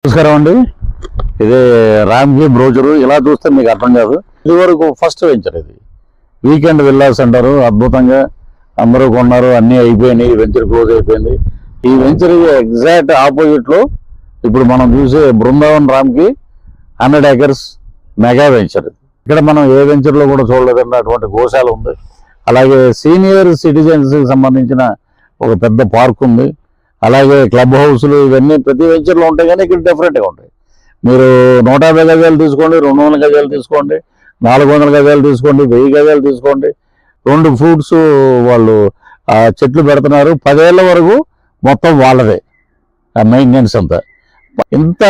నమస్కారం అండి. ఇది రామ్కి బ్రోచరు. ఇలా చూస్తే మీకు అర్థం కాదు. ఇది వరకు ఫస్ట్ వెంచర్. ఇది వీకెండ్ విల్లాస్ అంటారు. అద్భుతంగా అందరూ కొన్నారు, అన్నీ అయిపోయినాయి, వెంచర్ క్లోజ్ అయిపోయింది. ఈ వెంచర్ ఎగ్జాక్ట్ ఆపోజిట్ లో ఇప్పుడు మనం చూసే బృందావన్ రామ్కి 100 acres మెగా వెంచర్. ఇక్కడ మనం ఏ వెంచర్ లో కూడా చూడలేదండి. అటువంటి గోశాల ఉంది. అలాగే సీనియర్ సిటిజన్స్ కి సంబంధించిన ఒక పెద్ద పార్క్ ఉంది. అలాగే క్లబ్ హౌస్లు ఇవన్నీ ప్రతి వెంచర్లో ఉంటాయి, కానీ ఇక్కడ డిఫరెంట్గా ఉంటాయి. మీరు 150 గజాలు తీసుకోండి, 200 గజాలు తీసుకోండి, 400 గజాలు తీసుకోండి, 1000 గజాలు తీసుకోండి. 2 ఫ్రూట్స్ వాళ్ళు చెట్లు పెడుతున్నారు. 10 ఏళ్ల వరకు మొత్తం వాళ్ళదే మెయింటెనెన్స్ అంతా. ఇంత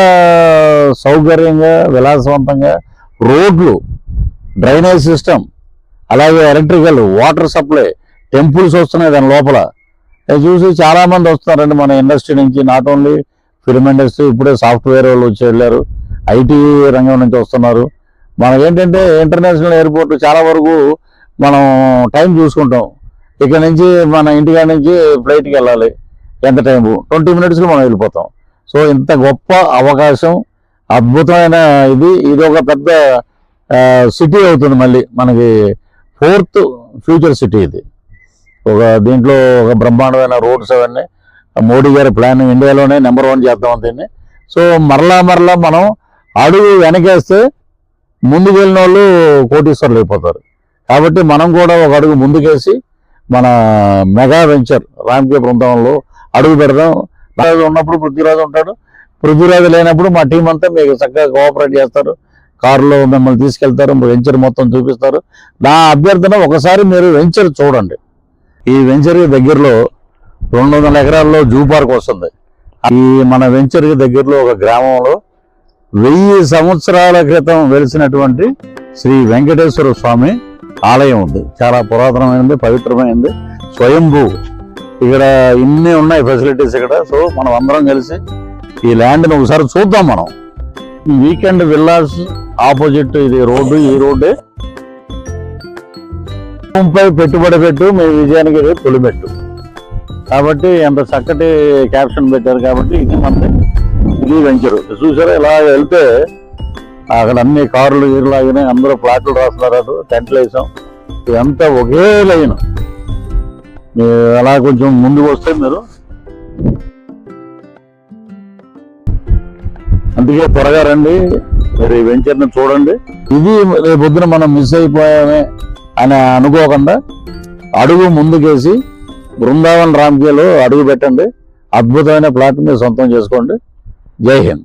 సౌకర్యంగా విలాసవంతంగా రోడ్లు, డ్రైనేజ్ సిస్టమ్, అలాగే ఎలక్ట్రికల్, వాటర్ సప్లై, టెంపుల్స్ వస్తున్నాయి దాని లోపల. చూసి చాలా మంది వస్తున్నారండి మన ఇండస్ట్రీ నుంచి. నాట్ ఓన్లీ ఫిల్మ్ ఇండస్ట్రీ, ఇప్పుడే సాఫ్ట్వేర్ వాళ్ళు వచ్చి వెళ్ళారు, ఐటీ రంగం నుంచి వస్తున్నారు. మనకేంటంటే ఇంటర్నేషనల్ ఎయిర్పోర్ట్ చాలా వరకు మనం టైం చూసుకుంటాం. ఇక్కడ నుంచి మన ఇంటికాడ నుంచి ఫ్లైట్కి వెళ్ళాలి, ఎంత టైము 20 minutesలో మనం వెళ్ళిపోతాం. సో ఇంత గొప్ప అవకాశం, అద్భుతమైన ఇది ఒక పెద్ద సిటీ అవుతుంది. మళ్ళీ మనకి 4th ఫ్యూచర్ సిటీ ఇది. దీంట్లో ఒక బ్రహ్మాండమైన రోడ్స్ అవన్నీ మోడీ గారి ప్లాన్, ఇండియాలోనే నెంబర్ 1 చేద్దాం దీన్ని. సో మరలా మనం అడుగు వెనకేస్తే ముందుకు వెళ్ళిన వాళ్ళు కోటీశ్వరులు అయిపోతారు. కాబట్టి మనం కూడా ఒక అడుగు ముందుకేసి మన మెగా వెంచర్ రామ్కి బృందావనంలో అడుగు పెడదాం. ఉన్నప్పుడు పృథ్వీరాజు ఉంటాడు, పృథ్వీరాజు లేనప్పుడు మా టీం అంతా మీకు చక్కగా కోఆపరేట్ చేస్తారు. కారులో మిమ్మల్ని తీసుకెళ్తారు, వెంచర్ మొత్తం చూపిస్తారు. నా అభ్యర్థన ఒకసారి మీరు వెంచర్ చూడండి. ఈ వెంచర్ దగ్గరలో 200 ఎకరాల్లో జూ పార్క్ వస్తుంది. ఈ మన వెంచర్ దగ్గరలో ఒక గ్రామంలో 1000 సంవత్సరాల క్రితం వెలిసినటువంటి శ్రీ వెంకటేశ్వర స్వామి ఆలయం ఉంది. చాలా పురాతనమైనది, పవిత్రమైనది, స్వయంభూ. ఇక్కడ ఇన్ని ఉన్నాయి ఫెసిలిటీస్ ఇక్కడ. సో మనం అందరం కలిసి ఈ ల్యాండ్ని ఒకసారి చూద్దాం. మనం వీకెండ్ విల్లాస్ ఆపోజిట్ ఇది రోడ్డు. ఈ రోడ్డే పై పెట్టుబడి పెట్టు మీ విజయానికి తొలిమెట్టు. కాబట్టి ఎంత చక్కటి క్యాప్షన్ పెట్టారు. కాబట్టి ఇది వెంచరు. చూసారా, ఇలా వెళ్తే అక్కడ అన్ని కార్లు గీర్లు ఆగినాయి, అందరూ ప్లాట్లు రాస్తున్నారు, టెంట్లు వేసాం. ఇదంతా ఒకే లైన్. మీరు అలా కొంచెం ముందుకు వస్తే మీరు అందుకే త్వరగా రండి, మీరు ఈ వెంచర్ని చూడండి. ఇది రేపొద్దున మనం మిస్ అయిపోయామే అని అనుకోకుండా అడుగు ముందుకేసి బృందావన్ రామ్కీలో అడుగు పెట్టండి. అద్భుతమైన ప్లాట్ మీరు సొంతం చేసుకోండి. జై హింద్.